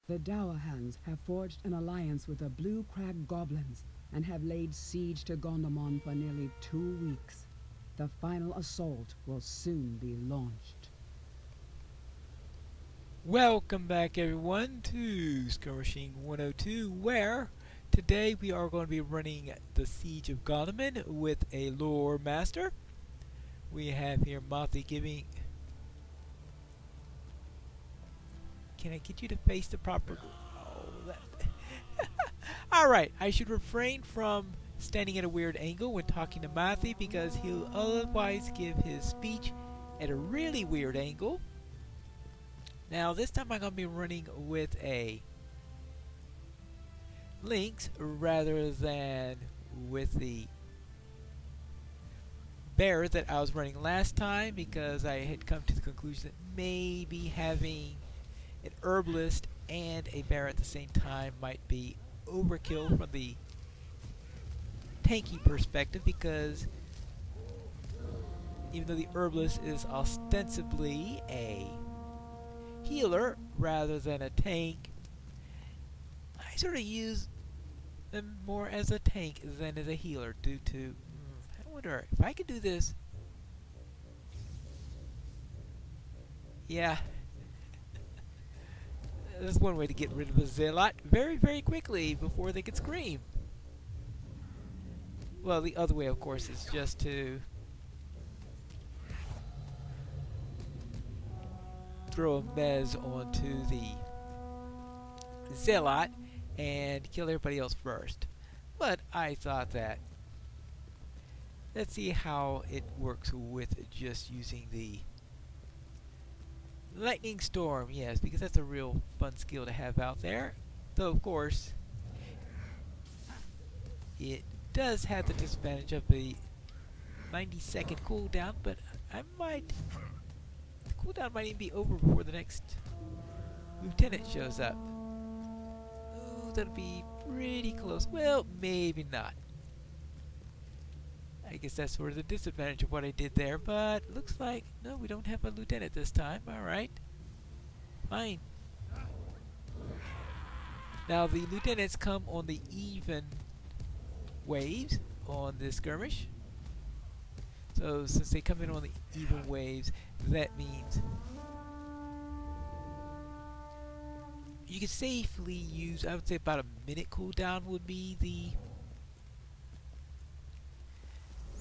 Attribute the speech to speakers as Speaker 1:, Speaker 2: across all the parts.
Speaker 1: The Dowerhands have forged an alliance with the Blue Crag goblins and have laid siege to Gondamon for nearly 2 weeks. The final assault will soon be launched.
Speaker 2: Welcome back everyone to Skirmishing 102, where today we are going to be running the Siege of Gondamon with a lore master. We have here Motley giving... Can I get you to face the proper... Oh, that... Alright, I should refrain from standing at a weird angle when talking to Motley because he'll otherwise give his speech at a really weird angle. Now this time I'm going to be running with a Lynx rather than with the bear that I was running last time, because I had come to the conclusion that maybe having an herbalist and a bear at the same time might be overkill from the tanky perspective, because even though the herbalist is ostensibly a healer rather than a tank, I sort of use them more as a tank than as a healer due to... I wonder if I could do this. Yeah. That's one way to get rid of a zealot very, very quickly before they could scream. Well, the other way, of course, is just to throw a mez onto the zealot and kill everybody else first. But I thought that let's see how it works with just using the lightning storm. Yes, because that's a real fun skill to have out there. Though of course it does have the disadvantage of the 90-second cooldown, but the cooldown might even be over before the next lieutenant shows up. Ooh, that'll be pretty close. Well, maybe not. I guess that's sort of the disadvantage of what I did there, but looks like, no, we don't have a lieutenant this time. Alright. Fine. Now, the lieutenants come on the even waves on this skirmish. So, since they come in on the even waves, that means you can safely use, I would say about a minute cooldown would be the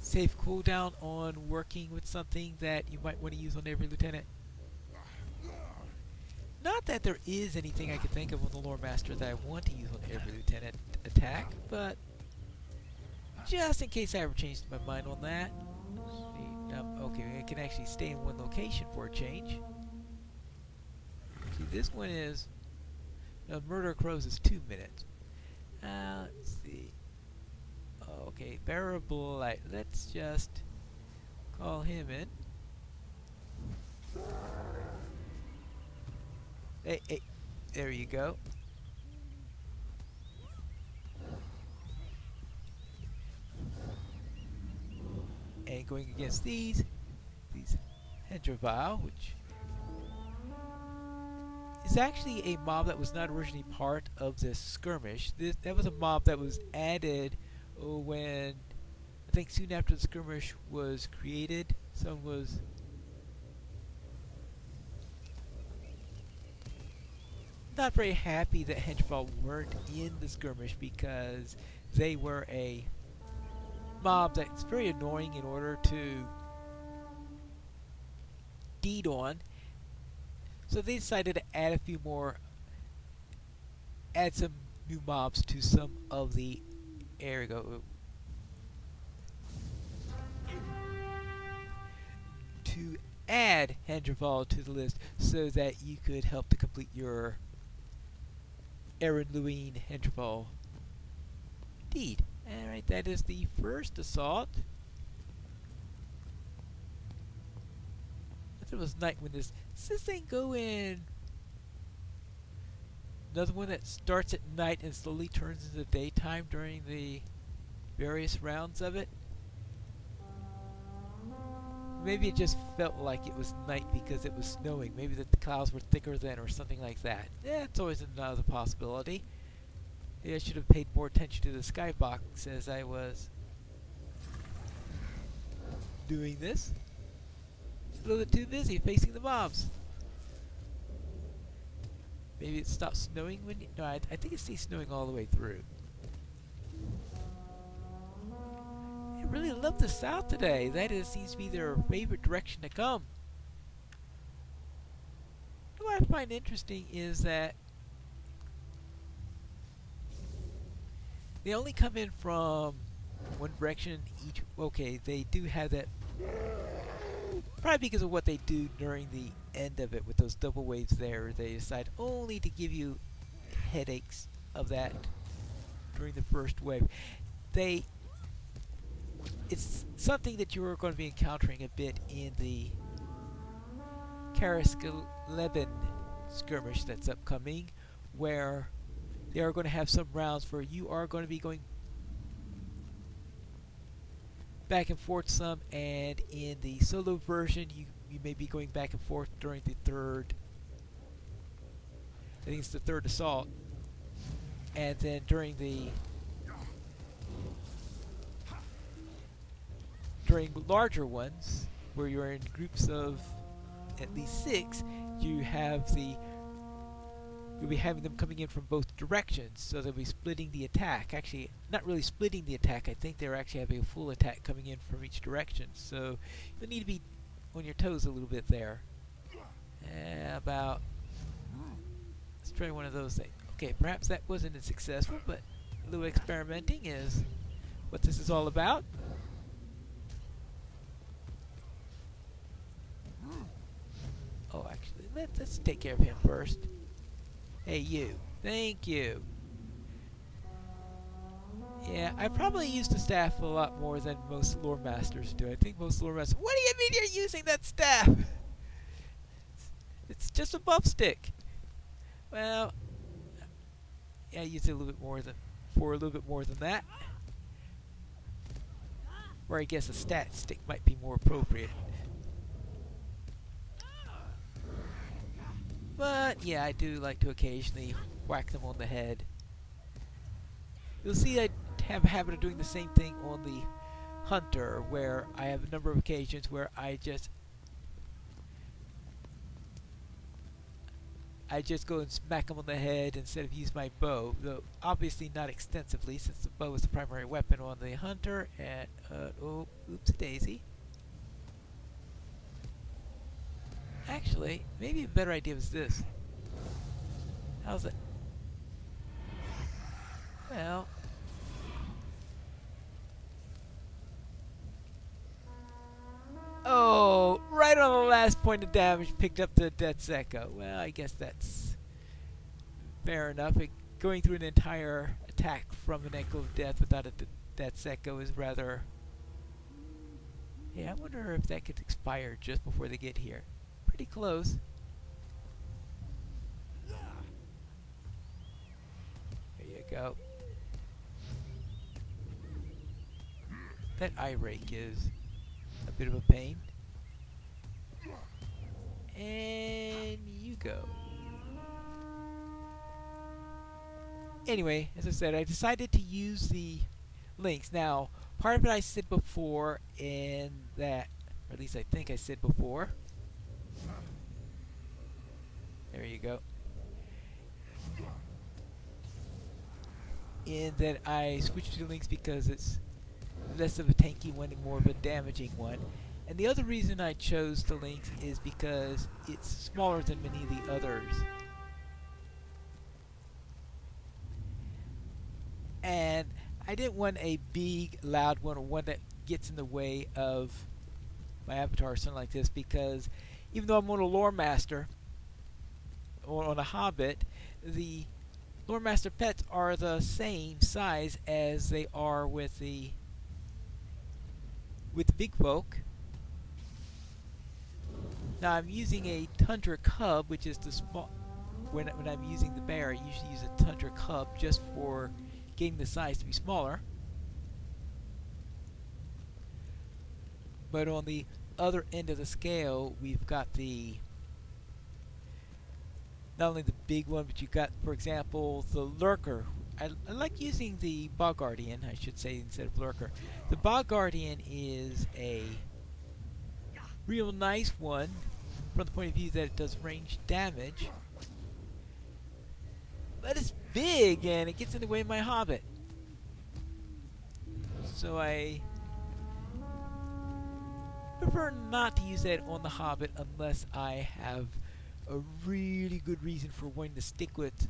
Speaker 2: safe cooldown on working with something that you might want to use on every lieutenant. Not that there is anything I can think of on the lore master that I want to use on every lieutenant attack, but just in case I ever changed my mind on that. Okay, I can actually stay in one location for a change. See, this one is Murder of Crows is 2 minutes. Let's see. Okay, bearable light. Let's just call him in. Hey, hey, there you go. And going against these Hendravile, which is actually a mob that was not originally part of this skirmish. That was a mob that was added when, I think soon after the skirmish was created. Someone was not very happy that Hendravile weren't in the skirmish because they were a mob that's very annoying in order to deed on. So they decided to add some new mobs to some of the area. To add Hendravile to the list so that you could help to complete your Aaron Louine Hendravile deed. Alright, that is the first assault. I thought it was night when this thing go in. Another one that starts at night and slowly turns into daytime during the various rounds of it. maybe it just felt like it was night because it was snowing. Maybe that the clouds were thicker then or something like that. Yeah, it's always another possibility. Maybe I should have paid more attention to the skybox as I was doing this. A little bit too busy facing the mobs. Maybe it stopped snowing when you... No, I think it stays snowing all the way through. I really love the south today. That seems to be their favorite direction to come. What I find interesting is that they only come in from one direction each. Okay, they do have that. Probably because of what they do during the end of it with those double waves there. They decide only to give you headaches of that during the first wave. It's something that you are going to be encountering a bit in the Karaskeleban skirmish that's upcoming, where they are going to have some rounds where you are going to be going back and forth some, and in the solo version you may be going back and forth during the third, I think it's the third assault, and then during larger ones where you're in groups of at least 6, you'll be having them coming in from both directions, so they'll be splitting the attack. Actually, not really splitting the attack. I think they're actually having a full attack coming in from each direction. So you'll need to be on your toes a little bit there. Let's try one of those things. Okay, perhaps that wasn't as successful, but a little experimenting is what this is all about. Oh, actually, let's take care of him first. Hey, you. Thank you. Yeah, I probably use the staff a lot more than most lore masters do. I think most lore masters... What do you mean you're using that staff? It's just a buff stick. Well, yeah, I use it a little bit more than that. Or I guess a stat stick might be more appropriate. But yeah, I do like to occasionally whack them on the head. You'll see I have a habit of doing the same thing on the hunter, where I have a number of occasions where I just go and smack them on the head instead of use my bow, though obviously not extensively since the bow is the primary weapon on the hunter. And oh, oops daisy. Actually, maybe a better idea was this. How's it? Well, oh, right on the last point of damage, picked up the Death's Echo. Well, I guess that's fair enough. Going through an entire attack from an Echo of Death without a Death's Echo is rather... Yeah, I wonder if that could expire just before they get here. Pretty close. There you go. That eye rake is a bit of a pain. And you go. Anyway, as I said, I decided to use the links. Now, part of it I said before, in that, or at least I think I said before. There you go. In that I switched to links because it's less of a tanky one and more of a damaging one. And the other reason I chose the links is because it's smaller than many of the others. And I didn't want a big, loud one, or one that gets in the way of my avatar or something like this, because even though I'm on a lore master, or on a hobbit, the lore master pets are the same size as they are with the big folk. Now I'm using a tundra cub, which is the small. When I'm using the bear, I usually use a tundra cub just for getting the size to be smaller. But on the other end of the scale, we've got the not only the big one, but you've got, for example, the lurker. I like using the bog guardian, I should say, instead of lurker. The bog guardian is a real nice one from the point of view that it does range damage, but it's big and it gets in the way of my hobbit. So I prefer not to use that on the hobbit unless I have a really good reason for wanting to stick with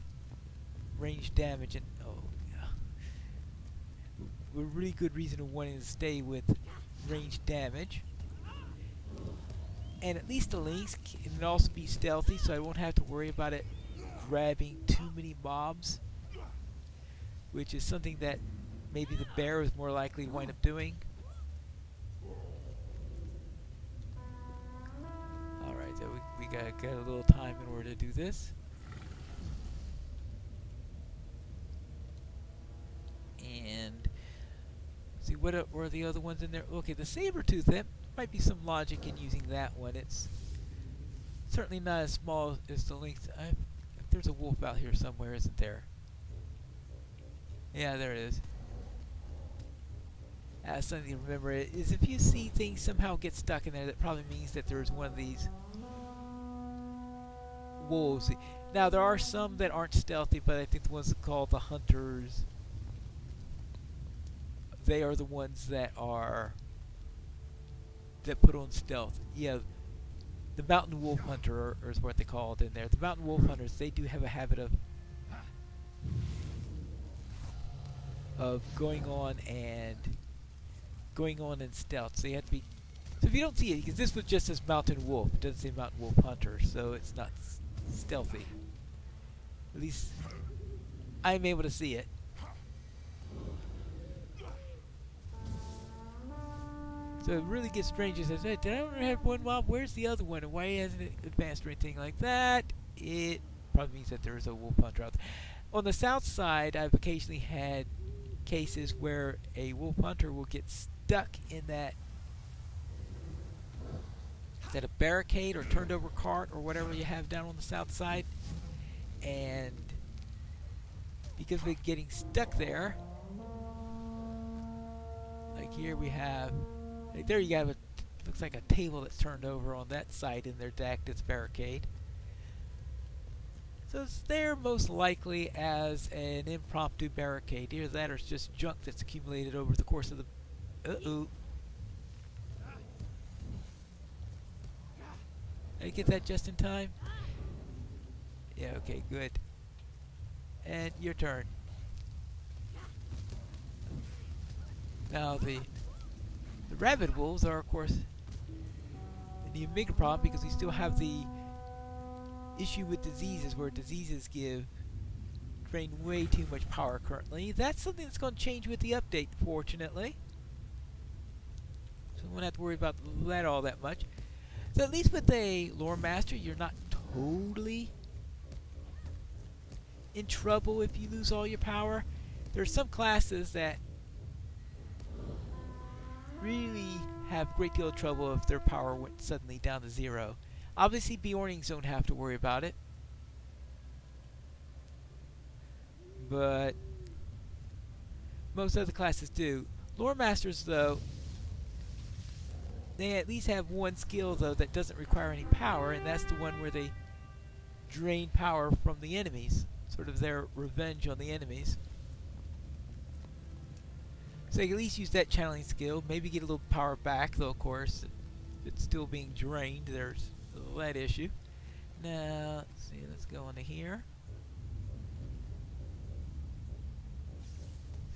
Speaker 2: range damage, and a really good reason of wanting to stay with range damage. And at least the lynx can also be stealthy, so I won't have to worry about it grabbing too many mobs, which is something that maybe the bear is more likely to wind up doing. Alright, so we gotta get a little time in order to do this. And see what are the other ones in there. Okay, the saber-tooth, that might be some logic in using that one. It's certainly not as small as the lynx. There's a wolf out here somewhere, isn't there? Yeah, there it is. Something to remember is if you see things somehow get stuck in there, that probably means that there's one of these wolves. Now, there are some that aren't stealthy, but I think the ones called the hunters, they are the ones that put on stealth. Yeah, the mountain wolf hunter is what they call it in there. The mountain wolf hunters, they do have a habit of going on in stealth. So you have to be. So if you don't see it, because this was just as mountain wolf, it doesn't say mountain wolf hunter, so it's not stealthy. At least I'm able to see it. So it really gets strange. It says, hey, did I only have one mob? Where's the other one? And why hasn't it advanced or anything like that? It probably means that there's a wolf hunter out there. On the south side, I've occasionally had cases where a wolf hunter will get stuck in that. Is that a barricade or turned over cart or whatever you have down on the south side? And because of it getting stuck there, like here we have. There you have looks like a table that's turned over on that side in there to act as barricade. So it's there most likely as an impromptu barricade. Either that or it's just junk that's accumulated over the course of the... Uh-oh. Did I get that just in time? Yeah, okay, good. And your turn. Now the rabid wolves are, of course, an even bigger problem because we still have the issue with diseases, where diseases drain way too much power currently. That's something that's going to change with the update, fortunately. So we won't have to worry about that all that much. So at least with a lore master, you're not totally in trouble if you lose all your power. There are some classes that really have a great deal of trouble if their power went suddenly down to 0. Obviously, Bjornings don't have to worry about it. But most other classes do. Lore Masters, though, they at least have one skill, though, that doesn't require any power, and that's the one where they drain power from the enemies. Sort of their revenge on the enemies. So you can at least use that channeling skill, maybe get a little power back, though of course, if it's still being drained, there's that issue. Now, let's see, let's go into here.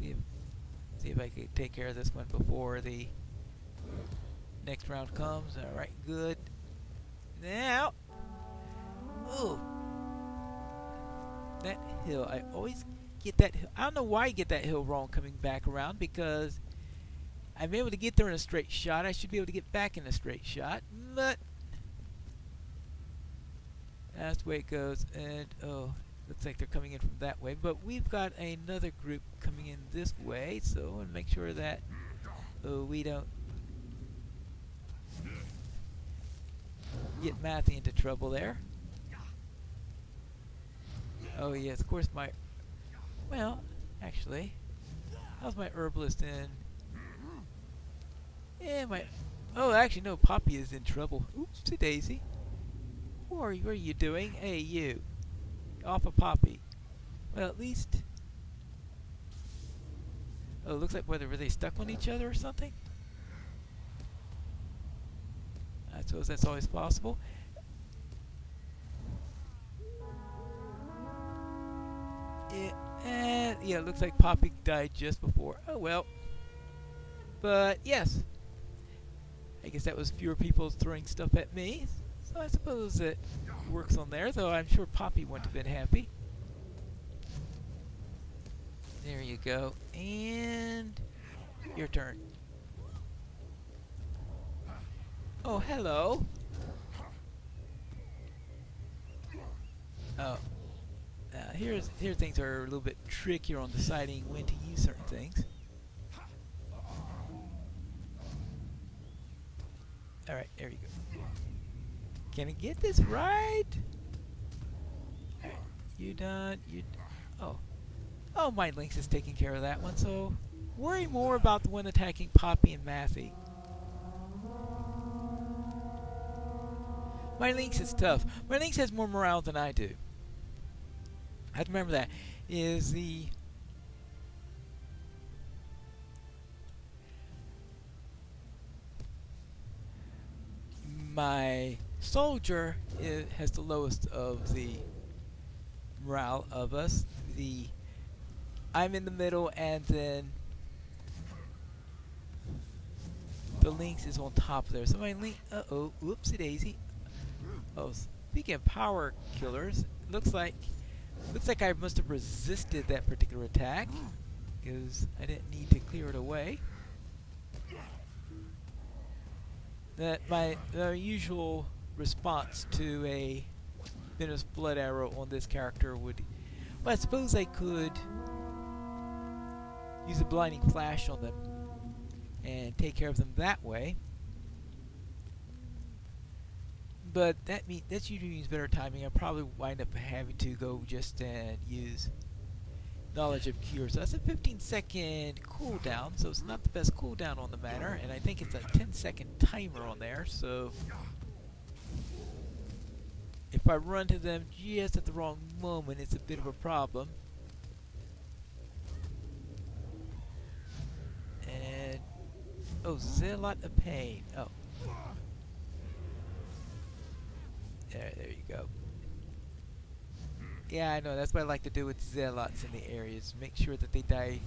Speaker 2: See if I can take care of this one before the next round comes. Alright, good. Now, ooh, that hill, I always get that hill. I don't know why I get that hill wrong coming back around, because I'm able to get there in a straight shot. I should be able to get back in a straight shot, but that's the way it goes. And oh, looks like they're coming in from that way, but we've got another group coming in this way, so I want to make sure that we don't get Matthew into trouble there. Oh yes, of course my... Well, actually, how's my herbalist in? Yeah, my... Oh, actually, no, Poppy is in trouble. Oops, to Daisy. What are you doing? Hey, you. Off of Poppy. Well, at least... Oh, it looks like were they stuck on each other or something? I suppose that's always possible. Yeah, it looks like Poppy died just before. Oh well. But yes, I guess that was fewer people throwing stuff at me. So I suppose it works on there, though I'm sure Poppy wouldn't have been happy. There you go. And your turn. Oh, hello. Oh. Here things are a little bit trickier on deciding when to use certain things. Alright, there you go. Can I get this right? Alright, you done? Oh. Oh, my Lynx is taking care of that one, so worry more about the one attacking Poppy and Matthew. My Lynx is tough. My Lynx has more morale than I do. I have to remember that. Is the... My soldier has the lowest of the morale of us. I'm in the middle, and then the Lynx is on top there. So my Lynx... Uh-oh. Whoopsie daisy. Oh, speaking of power killers, looks like I must have resisted that particular attack because I didn't need to clear it away. That my usual response to a Venomous Blood Arrow on this character would... Well, I suppose I could use a Blinding Flash on them and take care of them that way. But that usually means better timing. I'll probably wind up having to go just and use Knowledge of Cure. So that's a 15-second cooldown, so it's not the best cooldown on the matter, and I think it's a 10-second timer on there, so if I run to them just at the wrong moment, it's a bit of a problem. And... oh, Zealot of Pain. Oh. There you go. Yeah, I know. That's what I like to do with Zealots in the areas. Make sure that they die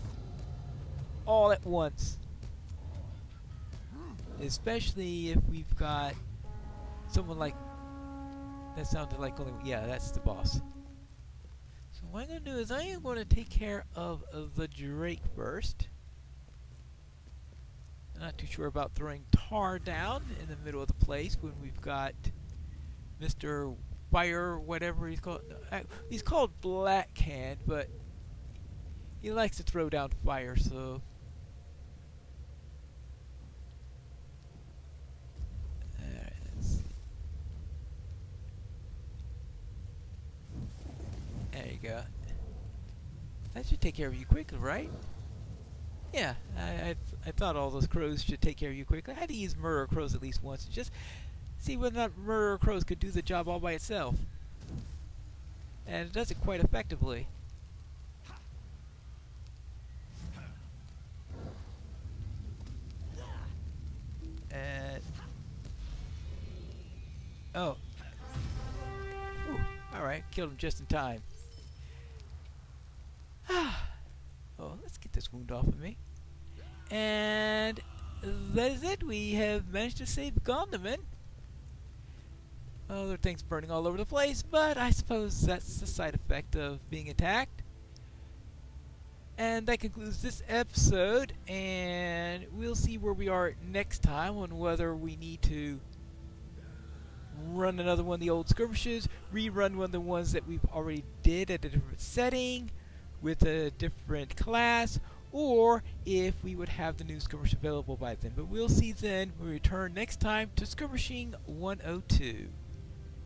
Speaker 2: all at once. Especially if we've got someone like... That sounded like only... Yeah, that's the boss. So what I'm going to do is I am going to take care of the Drake first. I'm not too sure about throwing Tar down in the middle of the place when we've got Mr. Fire, whatever he's called. He's called Blackhand, but he likes to throw down fire, so... Alright, let's see. There you go. That should take care of you quickly, right? Yeah, I thought all those crows should take care of you quickly. I had to use Murder Crows at least once, just see whether or not Murder Crows could do the job all by itself. And it does it quite effectively. And... oh. Alright, killed him just in time. Oh, let's get this wound off of me. And that is it. We have managed to save Gondamon. Other things burning all over the place, but I suppose that's the side effect of being attacked. And that concludes this episode, and we'll see where we are next time on whether we need to run another one of the old skirmishes, rerun one of the ones that we've already did at a different setting, with a different class, or if we would have the new skirmish available by then. But we'll see then when we return next time to Skirmishing 102.